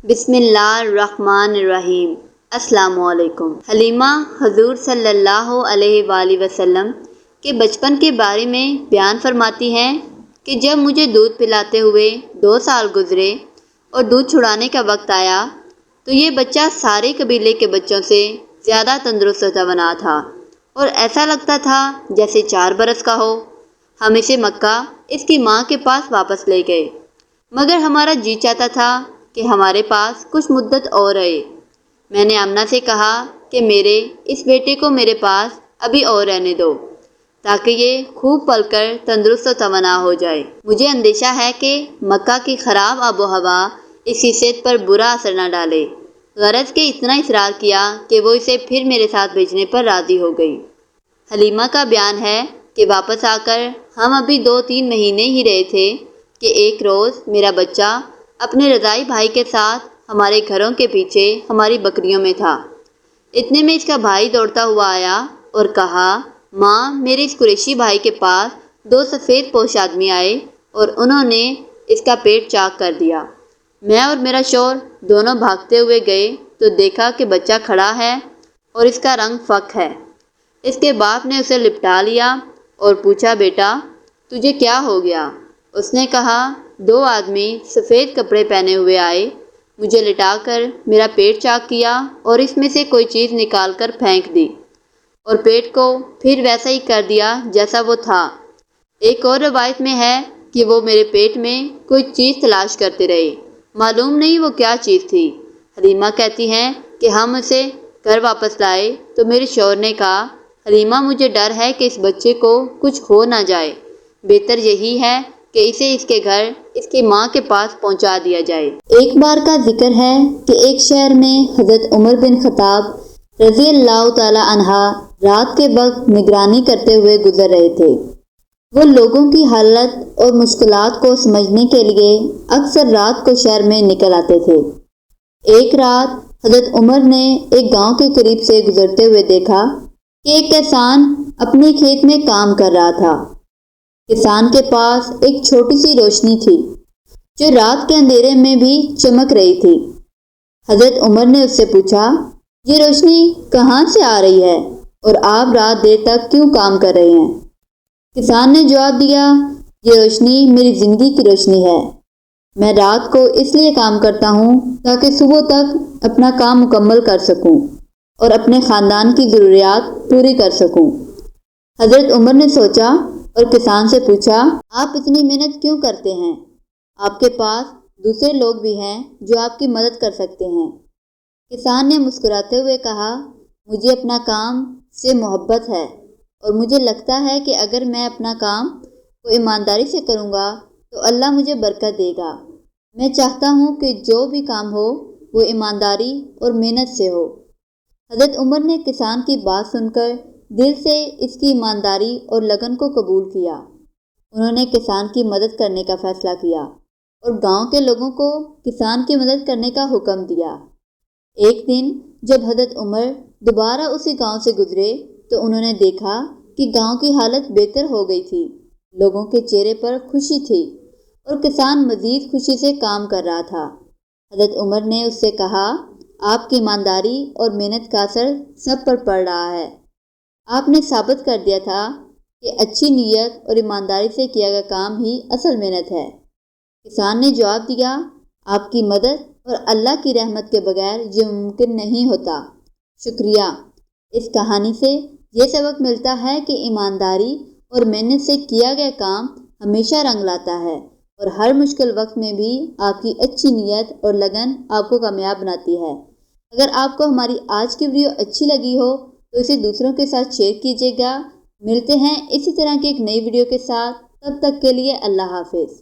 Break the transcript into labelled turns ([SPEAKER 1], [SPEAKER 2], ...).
[SPEAKER 1] بسم اللہ الرحمن الرحیم۔ السلام علیکم۔ حلیمہ حضور صلی اللہ علیہ وآلہ وسلم کے بچپن کے بارے میں بیان فرماتی ہیں کہ جب مجھے دودھ پلاتے ہوئے 2 سال گزرے اور دودھ چھڑانے کا وقت آیا تو یہ بچہ سارے قبیلے کے بچوں سے زیادہ تندرست و توانا تھا اور ایسا لگتا تھا جیسے 4 برس کا ہو۔ ہم اسے مکہ اس کی ماں کے پاس واپس لے گئے، مگر ہمارا جی چاہتا تھا کہ ہمارے پاس کچھ مدت اور رہے۔ میں نے آمنہ سے کہا کہ میرے اس بیٹے کو میرے پاس ابھی اور رہنے دو تاکہ یہ خوب پل کر تندرست و توانا ہو جائے۔ مجھے اندیشہ ہے کہ مکہ کی خراب آب و ہوا اس کی صحت پر برا اثر نہ ڈالے، غرض کہ اتنا اصرار کیا کہ وہ اسے پھر میرے ساتھ بھیجنے پر راضی ہو گئی۔ حلیمہ کا بیان ہے کہ واپس آ کر ہم ابھی 2-3 مہینے ہی رہے تھے کہ ایک روز میرا بچہ اپنے رضائی بھائی کے ساتھ ہمارے گھروں کے پیچھے ہماری بکریوں میں تھا۔ اتنے میں اس کا بھائی دوڑتا ہوا آیا اور کہا، ماں، میرے اس قریشی بھائی کے پاس 2 سفید پوش آدمی آئے اور انہوں نے اس کا پیٹ چاک کر دیا۔ میں اور میرا شوہر دونوں بھاگتے ہوئے گئے تو دیکھا کہ بچہ کھڑا ہے اور اس کا رنگ فک ہے۔ اس کے باپ نے اسے لپٹا لیا اور پوچھا، بیٹا تجھے کیا ہو گیا؟ اس نے کہا، 2 آدمی سفید کپڑے پہنے ہوئے آئے، مجھے لٹا کر میرا پیٹ چاک کیا اور اس میں سے کوئی چیز نکال کر پھینک دی اور پیٹ کو پھر ویسا ہی کر دیا جیسا وہ تھا۔ ایک اور روایت میں ہے کہ وہ میرے پیٹ میں کوئی چیز تلاش کرتے رہے، معلوم نہیں وہ کیا چیز تھی۔ حلیمہ کہتی ہیں کہ ہم اسے گھر واپس لائے تو میرے شوہر نے کہا، حلیمہ مجھے ڈر ہے کہ اس بچے کو کچھ ہو نہ جائے، بہتر یہی ہے کہ اسے اس کے گھر اس کی ماں کے پاس پہنچا دیا جائے۔ ایک بار کا ذکر ہے کہ ایک شہر میں حضرت عمر بن خطاب رضی اللہ تعالی عنہ رات کے وقت نگرانی کرتے ہوئے گزر رہے تھے۔ وہ لوگوں کی حالت اور مشکلات کو سمجھنے کے لیے اکثر رات کو شہر میں نکل آتے تھے۔ ایک رات حضرت عمر نے ایک گاؤں کے قریب سے گزرتے ہوئے دیکھا کہ ایک کسان اپنے کھیت میں کام کر رہا تھا۔ کسان کے پاس ایک چھوٹی سی روشنی تھی جو رات کے اندھیرے میں بھی چمک رہی تھی۔ حضرت عمر نے اس سے پوچھا، یہ روشنی کہاں سے آ رہی ہے اور آپ رات دیر تک کیوں کام کر رہے ہیں؟ کسان نے جواب دیا، یہ روشنی میری زندگی کی روشنی ہے۔ میں رات کو اس لیے کام کرتا ہوں تاکہ صبح تک اپنا کام مکمل کر سکوں اور اپنے خاندان کی ضروریات پوری کر سکوں۔ حضرت عمر نے سوچا اور کسان سے پوچھا، آپ اتنی محنت کیوں کرتے ہیں؟ آپ کے پاس دوسرے لوگ بھی ہیں جو آپ کی مدد کر سکتے ہیں۔ کسان نے مسکراتے ہوئے کہا، مجھے اپنا کام سے محبت ہے اور مجھے لگتا ہے کہ اگر میں اپنا کام کو ایمانداری سے کروں گا تو اللہ مجھے برکت دے گا۔ میں چاہتا ہوں کہ جو بھی کام ہو وہ ایمانداری اور محنت سے ہو۔ حضرت عمر نے کسان کی بات سن کر دل سے اس کی ایمانداری اور لگن کو قبول کیا۔ انہوں نے کسان کی مدد کرنے کا فیصلہ کیا اور گاؤں کے لوگوں کو کسان کی مدد کرنے کا حکم دیا۔ ایک دن جب حضرت عمر دوبارہ اسی گاؤں سے گزرے تو انہوں نے دیکھا کہ گاؤں کی حالت بہتر ہو گئی تھی، لوگوں کے چہرے پر خوشی تھی اور کسان مزید خوشی سے کام کر رہا تھا۔ حضرت عمر نے اس سے کہا، آپ کی ایمانداری اور محنت کا اثر سب پر پڑ رہا ہے۔ آپ نے ثابت کر دیا تھا کہ اچھی نیت اور ایمانداری سے کیا گیا کام ہی اصل محنت ہے۔ کسان نے جواب دیا، آپ کی مدد اور اللہ کی رحمت کے بغیر یہ ممکن نہیں ہوتا۔ شکریہ۔ اس کہانی سے یہ سبق ملتا ہے کہ ایمانداری اور محنت سے کیا گیا کام ہمیشہ رنگ لاتا ہے اور ہر مشکل وقت میں بھی آپ کی اچھی نیت اور لگن آپ کو کامیاب بناتی ہے۔ اگر آپ کو ہماری آج کی ویڈیو اچھی لگی ہو تو اسے دوسروں کے ساتھ شیئر کیجیے گا۔ ملتے ہیں اسی طرح کی ایک نئی ویڈیو کے ساتھ، تب تک کے لیے اللہ حافظ۔